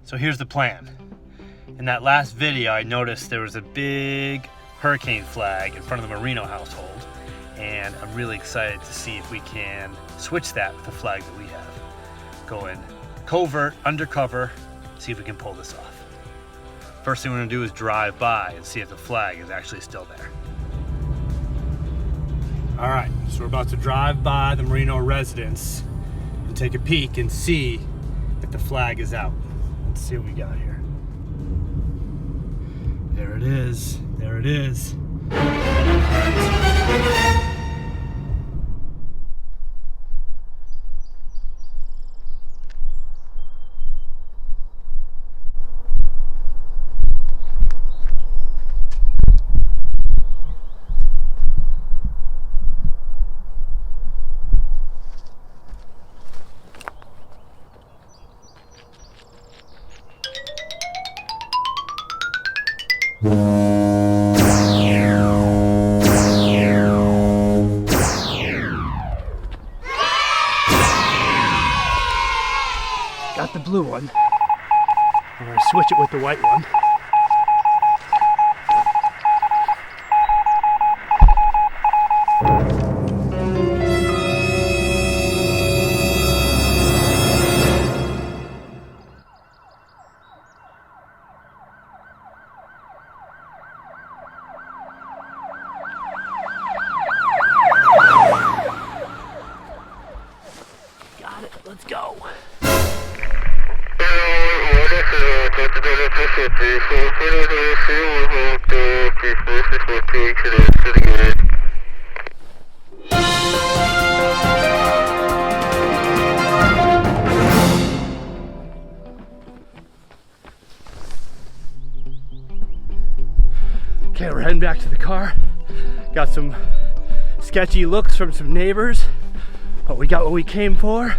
So here's the plan. In that last video, I noticed there was a big hurricane flag in front of the Moreno household, and I'm really excited to see if we can switch that with the flag that we have. Going covert, undercover, see if we can pull this off. First thing we're gonna do is drive by and see if the flag is actually still there. All right, so we're about to drive by the Moreno residence and take a peek and see if the flag is out. Let's see what we got here. There it is, there it is. Got the blue one. I'm gonna switch it with the white one. Got it, let's go. Okay, we're heading back to the car. Got some sketchy looks from some neighbors, but we got what we came for.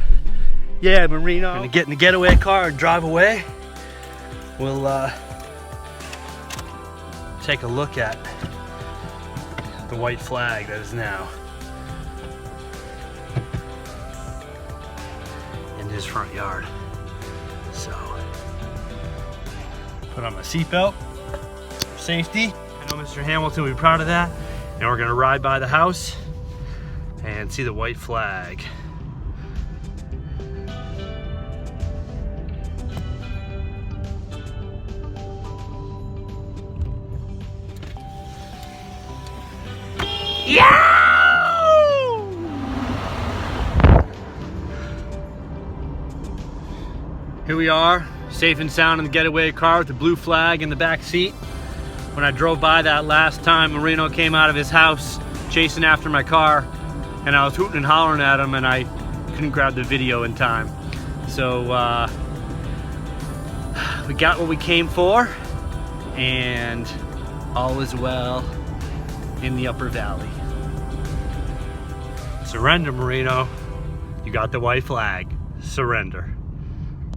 Yeah, Moreno. Gonna get in the getaway car and drive away. We'll take a look at the white flag that is now in his front yard. So, put on my seatbelt for safety. I know Mr. Hamilton will be proud of that. And we're gonna ride by the house and see the white flag. Yeah! Here we are, safe and sound in the getaway car with the blue flag in the back seat. When I drove by that last time, Moreno came out of his house chasing after my car, and I was hooting and hollering at him, and I couldn't grab the video in time. So we got what we came for, and all is well in the upper valley. Surrender, Moreno. You got the white flag. Surrender.